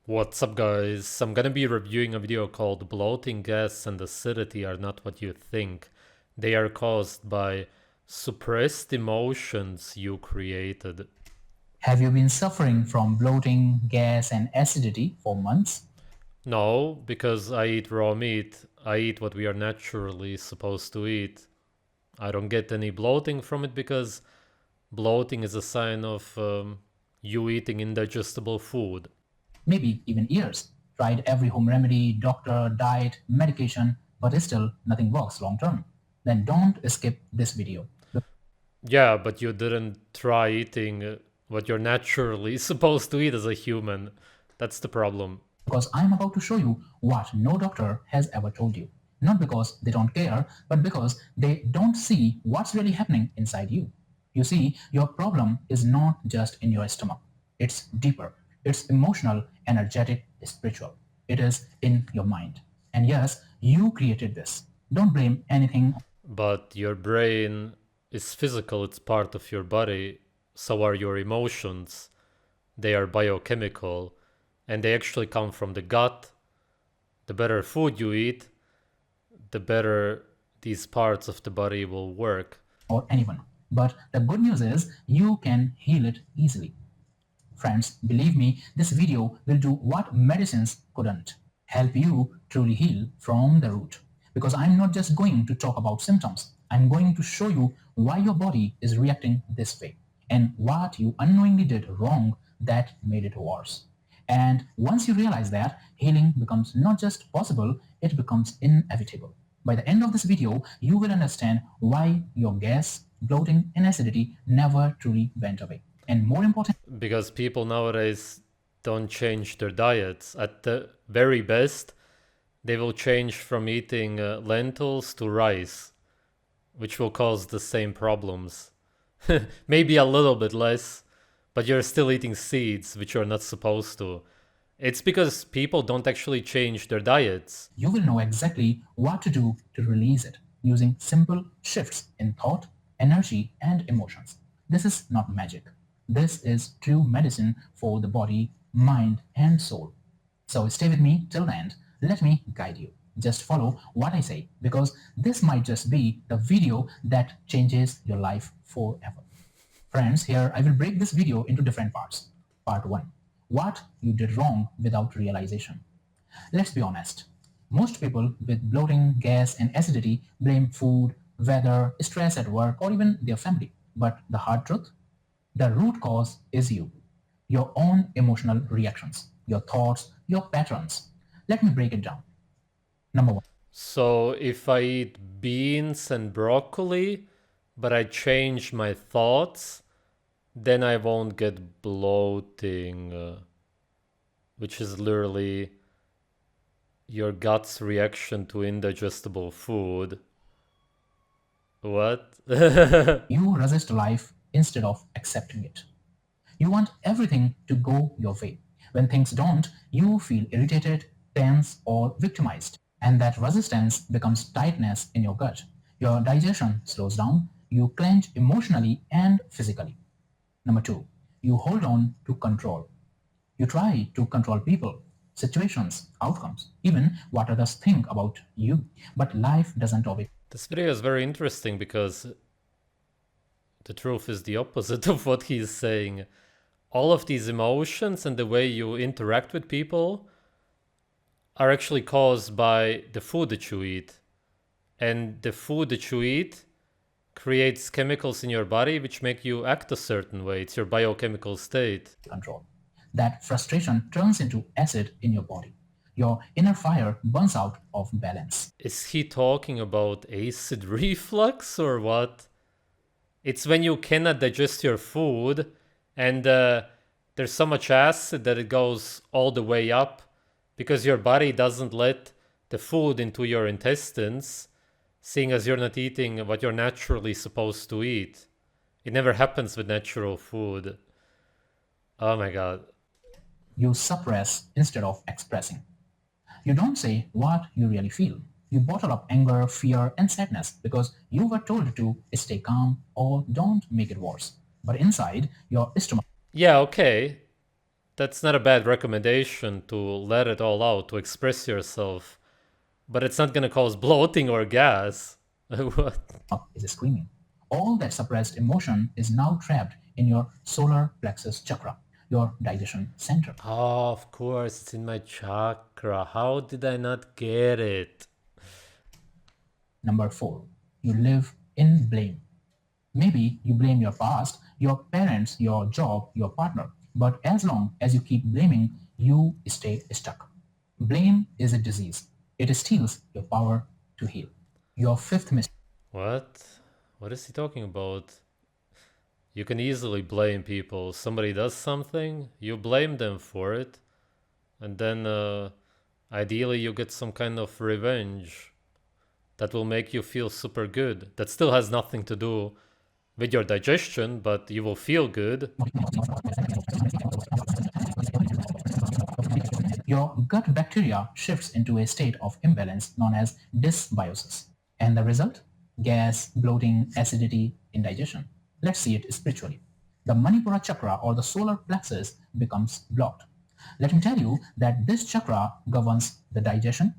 What's up, guys? I'm gonna be reviewing a video called Bloating Gas and Acidity Are Not What You Think. They are caused by suppressed emotions you created. Have you been suffering from bloating, gas, and acidity for months? No, because I eat raw meat. I eat what we are naturally supposed to eat. I don't get any bloating from it because bloating is a sign of you eating indigestible food. Maybe even years. Tried every home remedy, doctor, diet, medication, but still nothing works long term. Then don't skip this video. Yeah, but you didn't try eating what you're naturally supposed to eat as a human. That's the problem. Because I'm about to show you what no doctor has ever told you. Not because they don't care, but because they don't see what's really happening inside you. You see, your problem is not just in your stomach, it's deeper. It's emotional, energetic, spiritual. It is in your mind. And yes, you created this. Don't blame anything. But your brain is physical, it's part of your body. So are your emotions. They are biochemical and they actually come from the gut. The better food you eat, the better these parts of the body will work. Or anyone. But the good news is you can heal it easily. Friends, believe me, this video will do what medicines couldn't. Help you truly heal from the root. Because I'm not just going to talk about symptoms, I'm going to show you why your body is reacting this way and what you unknowingly did wrong that made it worse. And once you realize that, healing becomes not just possible, it becomes inevitable. By the end of this video, you will understand why your gas, bloating, and acidity never truly went away. And more important, Because people nowadays don't change their diets. At the very best, they will change from eating lentils to rice, which will cause the same problems. Maybe a little bit less, but you're still eating seeds, which you're not supposed to. It's because people don't actually change their diets. you will know exactly what to do to release it using simple shifts in thought, energy, and emotions. This is not magic. This is true medicine for the body, mind, and soul. So stay with me till the end. Let me guide you. Just follow what I say because this might just be the video that changes your life forever. Friends, here I will break this video into different parts. Part 1. What you did wrong without realization. Let's be honest. Most people with bloating, gas, and acidity blame food, weather, stress at work, or even their family. But the hard truth? The root cause is you. Your own emotional reactions, your thoughts, your patterns. Let me break it down. Number 1. So if I eat beans and broccoli, but I change my thoughts, then I won't get bloating, which is literally your gut's reaction to indigestible food. What? You resist life instead of accepting it. You want everything to go your way. When things don't, you feel irritated, tense, or victimized. And that resistance becomes tightness in your gut. Your digestion slows down, you clench emotionally and physically. Number 2, you hold on to control. You try to control people, situations, outcomes, even what others think about you. But life doesn't always. This video is very interesting because the truth is the opposite of what he's saying. All of these emotions and the way you interact with people are actually caused by the food that you eat. And the food that you eat creates chemicals in your body which make you act a certain way. It's your biochemical state. Control. That frustration turns into acid in your body. Your inner fire burns out of balance. Is he talking about acid reflux or what? It's when you cannot digest your food and there's so much acid that it goes all the way up because your body doesn't let the food into your intestines, seeing as you're not eating what you're naturally supposed to eat. It never happens with natural food. Oh my god. You suppress instead of expressing. You don't say what you really feel. You bottle up anger, fear, and sadness because you were told to stay calm or don't make it worse. But inside, your stomach. Yeah, okay. That's not a bad recommendation to let it all out, to express yourself. But it's not gonna cause bloating or gas. What? Is screaming. All that suppressed emotion is now trapped in your solar plexus chakra, your digestion center. Oh, of course, it's in my chakra. How did I not get it? Number 4, you live in blame. Maybe you blame your past, your parents, your job, your partner. But as long as you keep blaming, you stay stuck. Blame is a disease. It steals your power to heal. Your fifth mistake. What? What is he talking about? You can easily blame people. Somebody does something, you blame them for it, and then ideally you get some kind of revenge that will make you feel super good. That still has nothing to do with your digestion, but you will feel good. Your gut bacteria shifts into a state of imbalance known as dysbiosis. And the result? Gas, bloating, acidity, indigestion. Let's see it spiritually. The Manipura chakra or the solar plexus becomes blocked. Let me tell you that this chakra governs the digestion,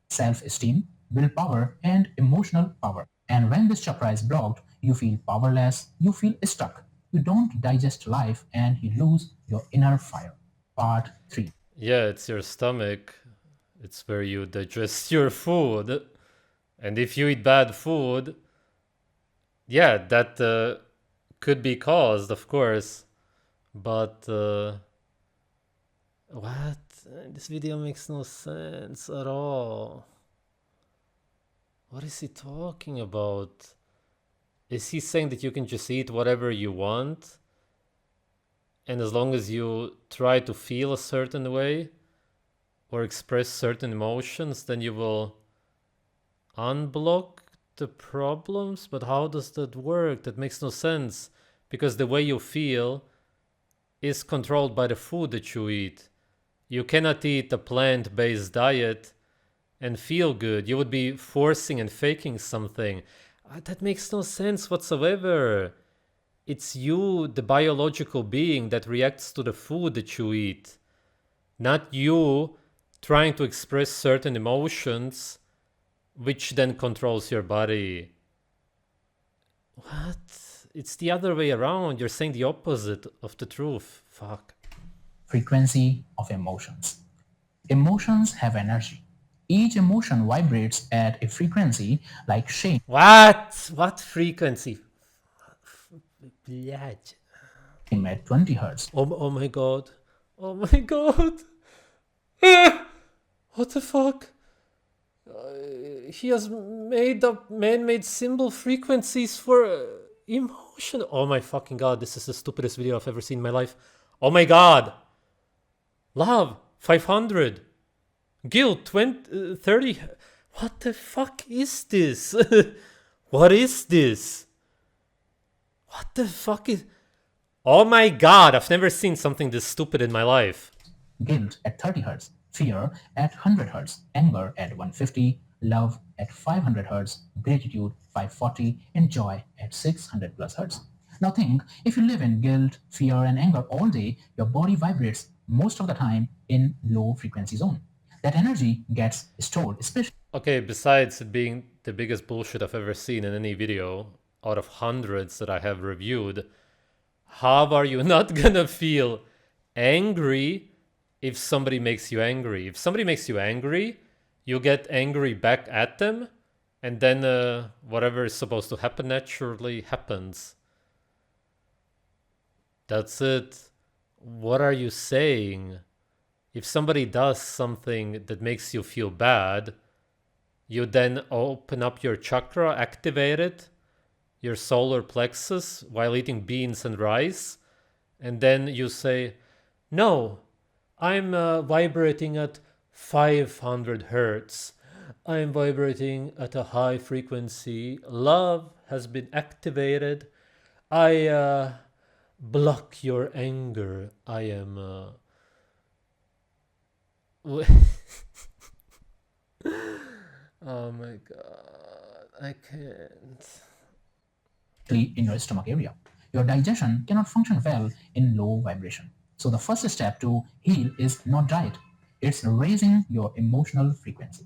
self-esteem, willpower, and emotional power. And when this chakra is blocked, you feel powerless, you feel stuck, you don't digest life, and you lose your inner fire. Part 3. Yeah, it's your stomach. It's where you digest your food. And if you eat bad food, yeah, that could be caused, of course. But what? This video makes no sense at all. What is he talking about? Is he saying that you can just eat whatever you want? And as long as you try to feel a certain way or express certain emotions, then you will unblock the problems? But how does that work? That makes no sense. Because the way you feel is controlled by the food that you eat. You cannot eat a plant-based diet and feel good. You would be forcing and faking something. That makes no sense whatsoever. It's you, the biological being, that reacts to the food that you eat. Not you trying to express certain emotions, which then controls your body. What? It's the other way around. You're saying the opposite of the truth. Fuck. Frequency of emotions. Emotions have energy. Each emotion vibrates at a frequency like shame. What? What frequency? Blood. At 20 hertz. Oh my god. Oh my god. What the fuck? He has made up man-made symbol frequencies for emotion. Oh my fucking god, this is the stupidest video I've ever seen in my life. Oh my god. Love, 500. Guilt, 20, 30. What the fuck is this? What is this? What the fuck is... Oh my god, I've never seen something this stupid in my life. Guilt at 30 hertz. Fear at 100 hertz. Anger at 150. Love at 500 hertz. Gratitude 540. And joy at 600 plus hertz. Now think, if you live in guilt, fear, and anger all day, your body vibrates most of the time in low frequency zone. That energy gets stored, especially... Okay, besides it being the biggest bullshit I've ever seen in any video, out of hundreds that I have reviewed, how are you not gonna feel angry if somebody makes you angry? If somebody makes you angry, you get angry back at them, and then whatever is supposed to happen naturally happens. That's it. What are you saying? If somebody does something that makes you feel bad, you then open up your chakra, activate it, your solar plexus, while eating beans and rice, and then you say, no, I'm vibrating at 500 hertz. I'm vibrating at a high frequency. Love has been activated. I block your anger. I am... Oh my god, I can't. in your stomach area. Your digestion cannot function well in low vibration. So the first step to heal is not diet. It's raising your emotional frequency.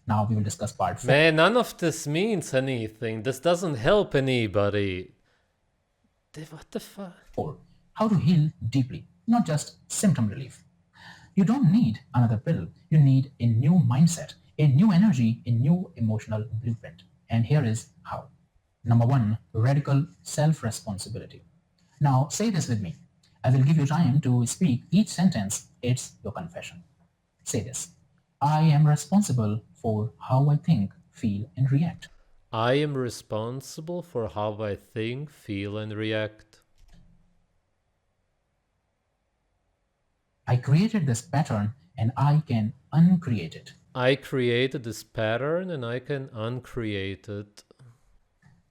Now we will discuss part 4. Man, none of this means anything. This doesn't help anybody. What the fuck? How to heal deeply, not just symptom relief. You don't need another pill. You need a new mindset, a new energy, a new emotional blueprint. And here is how. Number 1, radical self-responsibility. Now say this with me. I will give you time to speak each sentence. It's your confession. Say this. I am responsible for how I think, feel, and react. I am responsible for how I think, feel, and react. I created this pattern and I can uncreate it. I created this pattern and I can uncreate it.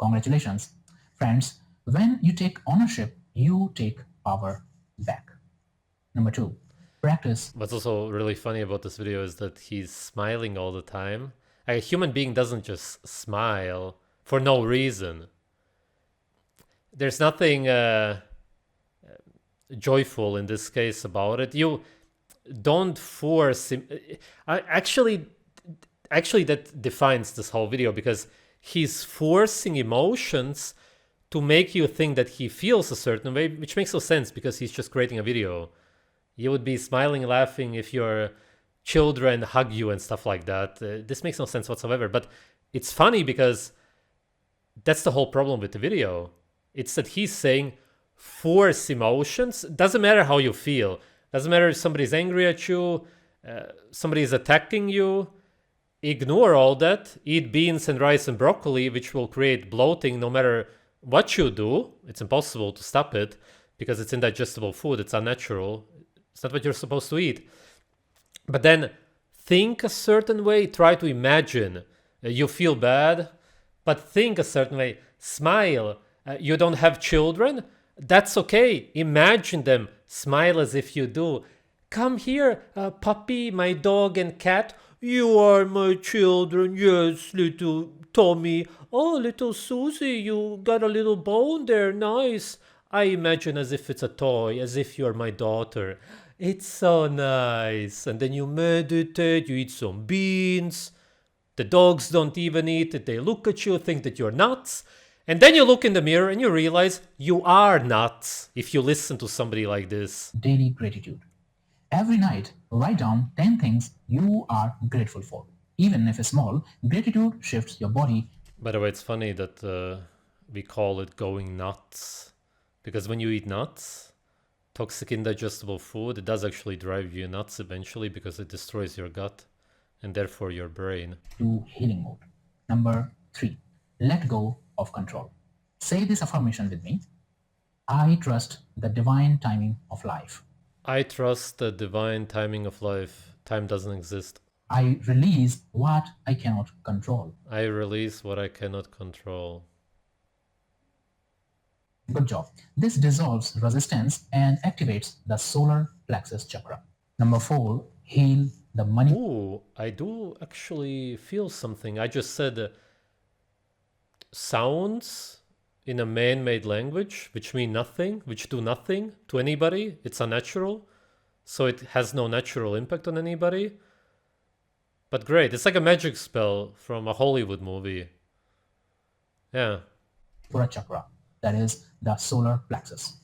Congratulations. Friends, when you take ownership, you take power back. Number 2, practice. What's also really funny about this video is that he's smiling all the time. A human being doesn't just smile for no reason. There's nothing joyful in this case about it. You don't force him. Actually, that defines this whole video, because he's forcing emotions to make you think that he feels a certain way, which makes no sense because he's just creating a video. You would be smiling and laughing if your children hug you and stuff like that. This makes no sense whatsoever. But it's funny because that's the whole problem with the video. It's that he's saying force emotions. Doesn't matter how you feel. Doesn't matter if somebody's angry at you, somebody is attacking you. Ignore all that. Eat beans and rice and broccoli, which will create bloating no matter what you do. It's impossible to stop it because it's indigestible food. It's unnatural. It's not what you're supposed to eat. But then think a certain way. Try to imagine. You feel bad, but think a certain way. Smile. You don't have children? That's okay. Imagine them. Smile as if you do. Come here, puppy, my dog and cat. You are my children. Yes, little Tommy. Oh, little Susie, you got a little bone there. Nice. I imagine as if it's a toy, as if you're my daughter. It's so nice. And then you meditate, you eat some beans. The dogs don't even eat it. They look at you, think that you're nuts. And then you look in the mirror and you realize you are nuts if you listen to somebody like this. Daily gratitude. Every night, write down 10 things you are grateful for. Even if it's small, gratitude shifts your body. By the way, it's funny that we call it going nuts. Because when you eat nuts, toxic indigestible food, it does actually drive you nuts eventually because it destroys your gut and therefore your brain. To healing mode. Number 3, let go of control. Say this affirmation with me. I trust the divine timing of life. I trust the divine timing of life. Time doesn't exist. I release what I cannot control. I release what I cannot control. Good job. This dissolves resistance and activates the solar plexus chakra. Number 4, heal the money. Ooh, I do actually feel something. I just said sounds in a man-made language, which mean nothing, which do nothing to anybody. It's unnatural, so it has no natural impact on anybody. But great, it's like a magic spell from a Hollywood movie. Yeah. Manipura chakra, that is the solar plexus.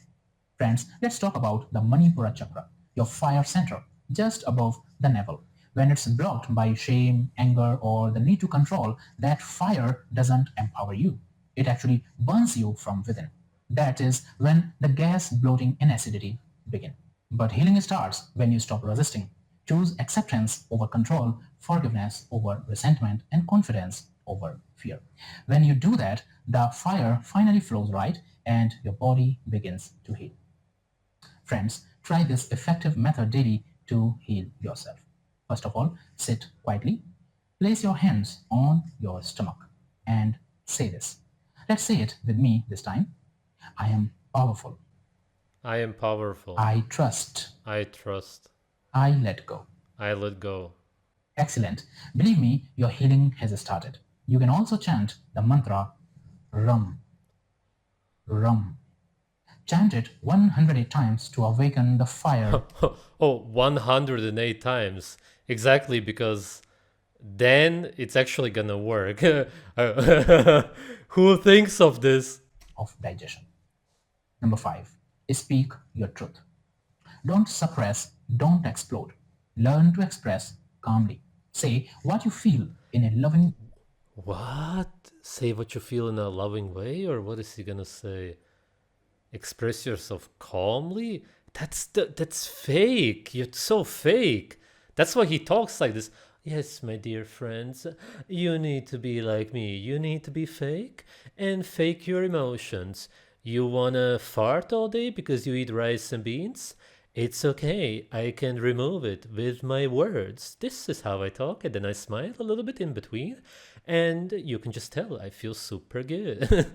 Friends, let's talk about the Manipura chakra, your fire center, just above the navel. When it's blocked by shame, anger, or the need to control, that fire doesn't empower you. It actually burns you from within. That is when the gas, bloating, and acidity begin. But healing starts when you stop resisting. Choose acceptance over control, forgiveness over resentment, and confidence over fear. When you do that, the fire finally flows right and your body begins to heal. Friends, try this effective method daily to heal yourself. First of all, sit quietly. Place your hands on your stomach and say this. Let's say it with me this time. I am powerful. I am powerful. I trust. I trust. I let go. I let go. Excellent. Believe me, your healing has started. You can also chant the mantra Ram. Ram. Chant it 108 times to awaken the fire. Oh, 108 times. Exactly, because then it's actually gonna work. Who thinks of this? Of digestion. Number 5. Speak your truth. Don't suppress, don't explode. Learn to express calmly. Say what you feel in a loving. What? Say what you feel in a loving way? Or what is he gonna say? Express yourself calmly? That's fake. You're so fake. That's why he talks like this. Yes, my dear friends, you need to be like me. You need to be fake and fake your emotions. You wanna fart all day because you eat rice and beans? It's okay. I can remove it with my words. This is how I talk, and then I smile a little bit in between, and you can just tell I feel super good.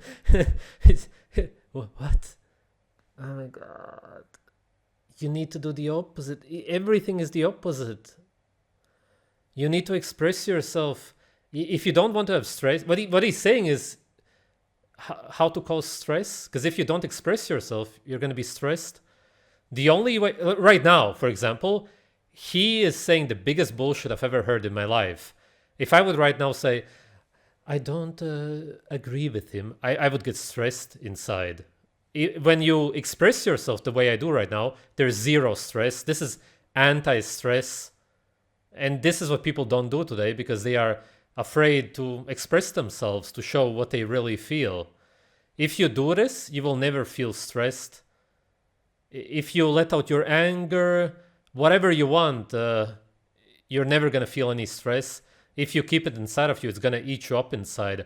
What? Oh my god. You need to do the opposite. Everything is the opposite. You need to express yourself. If you don't want to have stress, what he's saying is how to cause stress. Because if you don't express yourself, you're going to be stressed. The only way, right now, for example, he is saying the biggest bullshit I've ever heard in my life. If I would right now say, I don't agree with him, I would get stressed inside. When you express yourself the way I do right now, there's zero stress. This is anti-stress. And this is what people don't do today because they are afraid to express themselves, to show what they really feel. If you do this, you will never feel stressed. If you let out your anger, whatever you want, you're never going to feel any stress. If you keep it inside of you, it's going to eat you up inside.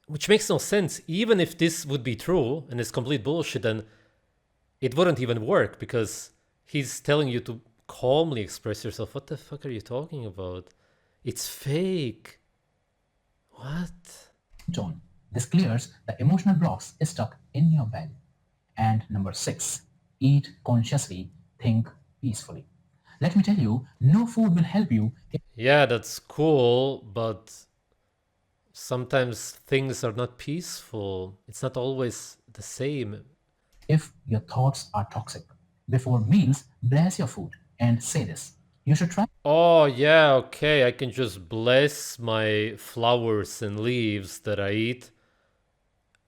Which makes no sense. Even if this would be true and it's complete bullshit, then it wouldn't even work because he's telling you to calmly express yourself. What the fuck are you talking about? It's fake. What? Tone. This clears the emotional blocks stuck in your belly. And number 6. Eat consciously, think peacefully. Let me tell you, no food will help you. Yeah, that's cool, but sometimes things are not peaceful. It's not always the same. If your thoughts are toxic. Before meals, bless your food and say this. You should try. Oh, yeah, okay. I can just bless my flowers and leaves that I eat.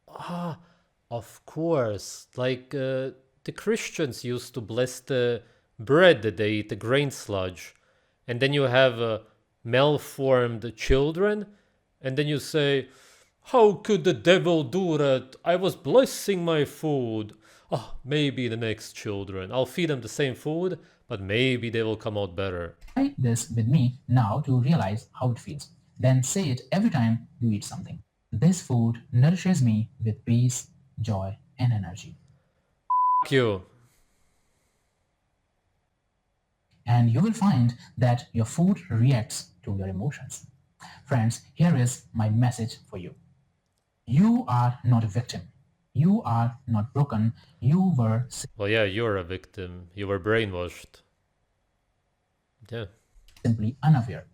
Ah, of course. Like the Christians used to bless the bread that they eat, the grain sludge. And then you have malformed children. And then you say, how could the devil do that? I was blessing my food. Oh, maybe the next children. I'll feed them the same food, but maybe they will come out better. Try this with me now to realize how it feels. Then say it every time you eat something. This food nourishes me with peace, joy, and energy. Fuck you. And you will find that your food reacts to your emotions. Friends, here is my message for you. You are not a victim. You are not broken. You were Well, yeah, you're a victim. You were brainwashed. Yeah. simply unaware.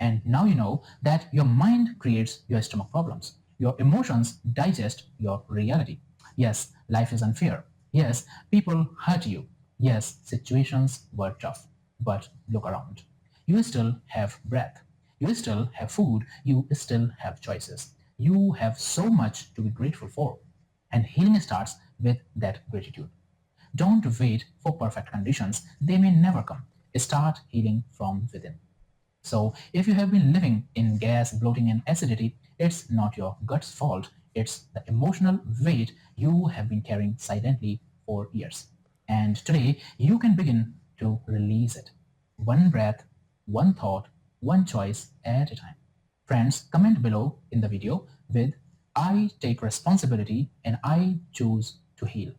And now you know that your mind creates your stomach problems. Your emotions digest your reality. Yes, life is unfair. Yes, people hurt you. Yes, situations were tough. But look around. You still have breath. You still have food. You still have choices. You have so much to be grateful for. And healing starts with that gratitude. Don't wait for perfect conditions. They may never come. Start healing from within. So if you have been living in gas, bloating, and acidity, it's not your gut's fault. It's the emotional weight you have been carrying silently for years. And today, you can begin to release it. One breath, one thought, one choice at a time. Friends, comment below in the video with I take responsibility and I choose to heal.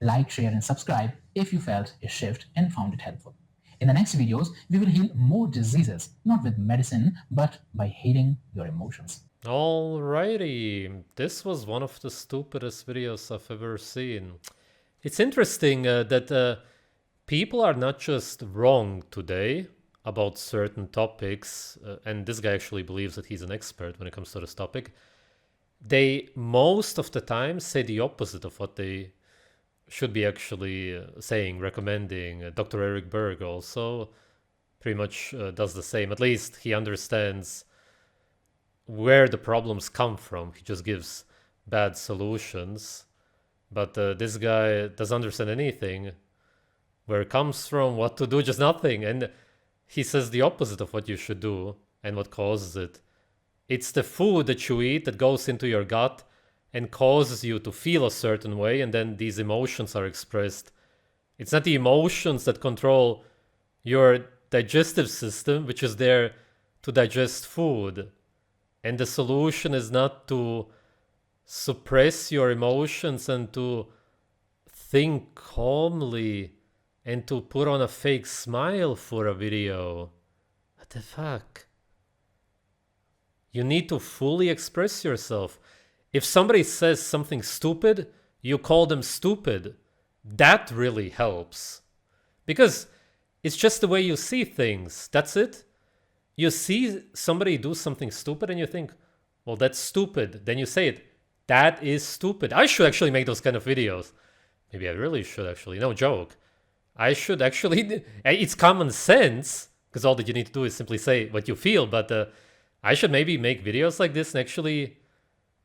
Like, share, and subscribe if you felt a shift and found it helpful. In the next videos, we will heal more diseases, not with medicine, but by healing your emotions. Alrighty. This was one of the stupidest videos I've ever seen. It's interesting that people are not just wrong today about certain topics, and this guy actually believes that he's an expert when it comes to this topic. they most of the time say the opposite of what they should be actually saying, recommending. Dr. Eric Berg also pretty much does the same. At least he understands where the problems come from. He just gives bad solutions. But this guy doesn't understand anything, where it comes from, what to do, just nothing. And he says the opposite of what you should do and what causes it. It's the food that you eat that goes into your gut and causes you to feel a certain way, and then these emotions are expressed. It's not the emotions that control your digestive system, which is there to digest food. And the solution is not to suppress your emotions and to think calmly and to put on a fake smile for a video. What the fuck? You need to fully express yourself. If somebody says something stupid, you call them stupid. That really helps. Because it's just the way you see things. That's it. You see somebody do something stupid and you think, well, that's stupid. Then you say it. That is stupid. I should actually make those kind of videos. Maybe I really should actually. No joke. I should actually. It's common sense because all that you need to do is simply say what you feel. But I should maybe make videos like this and actually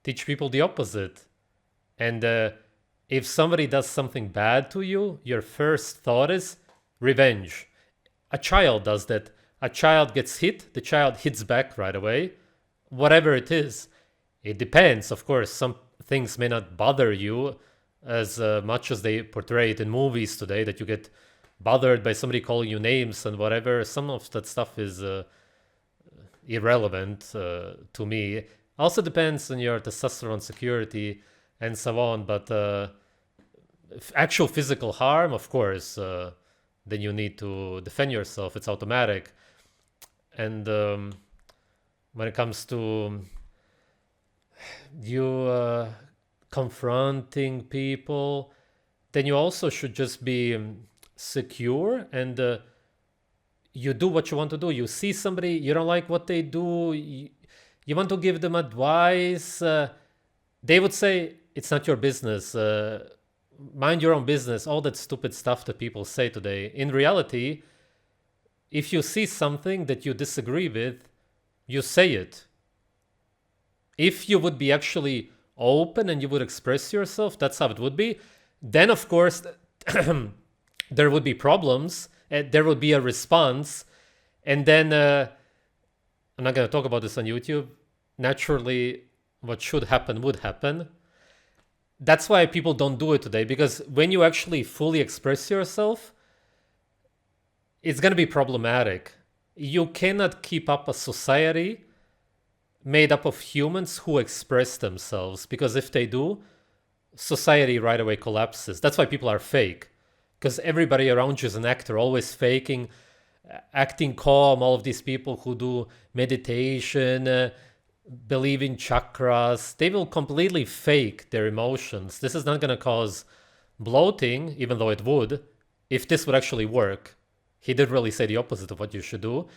teach people the opposite. And if somebody does something bad to you, your first thought is revenge. A child does that. A child gets hit, the child hits back right away. Whatever it is. It depends, of course. Some things may not bother you as much as they portray it in movies today, that you get bothered by somebody calling you names and whatever. Some of that stuff is irrelevant to me. Also depends on your testosterone security and so on. But actual physical harm, of course, then you need to defend yourself. It's automatic. And when it comes to you confronting people, then you also should just be secure and you do what you want to do. You see somebody, you don't like what they do, you want to give them advice. They would say, it's not your business. Mind your own business. All that stupid stuff that people say today. In reality, if you see something that you disagree with, you say it. If you would be actually open and you would express yourself, that's how it would be. Then, of course, there would be problems. There would be a response. And then, I'm not going to talk about this on YouTube. Naturally, what should happen would happen. That's why people don't do it today. Because when you actually fully express yourself, it's going to be problematic. You cannot keep up a society made up of humans who express themselves, because if they do, society right away collapses. That's why people are fake, because everybody around you is an actor, always faking, acting calm. All of these people who do meditation, believe in chakras, they will completely fake their emotions. This is not going to cause bloating, even though it would, if this would actually work. He did really say the opposite of what you should do,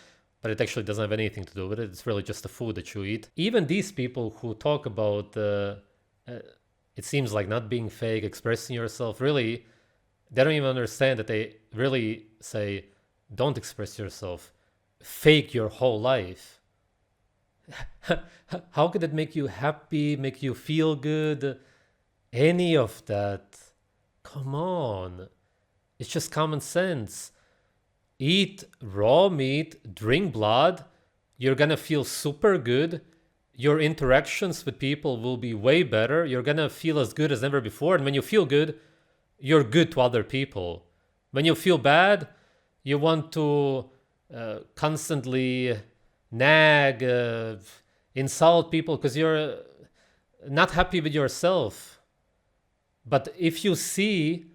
but it actually doesn't have anything to do with it. It's really just the food that you eat. Even these people who talk about, it seems like not being fake, expressing yourself, really, they don't even understand that they really say, don't express yourself. Fake your whole life. How could it make you happy, make you feel good? Any of that. Come on. It's just common sense. Eat raw meat, drink blood, you're gonna feel super good. Your interactions with people will be way better. You're gonna feel as good as ever before. And when you feel good, you're good to other people. When you feel bad, you want to constantly nag, insult people because you're not happy with yourself. But if you see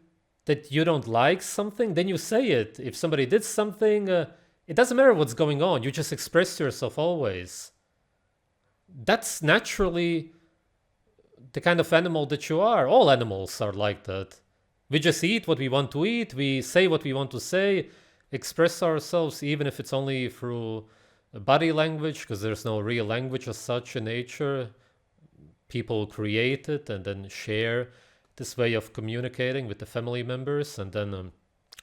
that you don't like something, then you say it. If somebody did something, it doesn't matter what's going on. You just express yourself always. That's naturally the kind of animal that you are. All animals are like that. We just eat what we want to eat. We say what we want to say, express ourselves, even if it's only through body language, because there's no real language as such in nature. people create it and then share this way of communicating with the family members, and then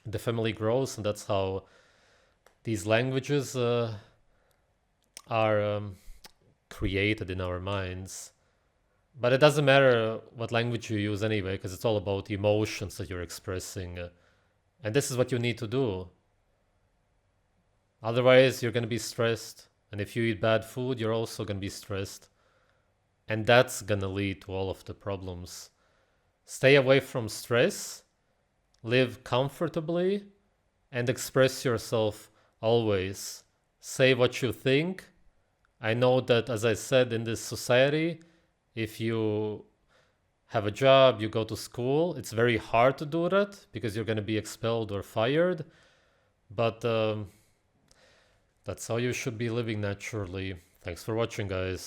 the family grows, and that's how these languages are created in our minds. But it doesn't matter what language you use anyway, because it's all about emotions that you're expressing. And this is what you need to do. Otherwise, you're going to be stressed. And if you eat bad food, you're also going to be stressed. And that's going to lead to all of the problems. Stay away from stress, live comfortably, and express yourself always. Say what you think. I know that, as I said, in this society, if you have a job, you go to school, it's very hard to do that because you're going to be expelled or fired. But that's how you should be living naturally. Thanks for watching, guys.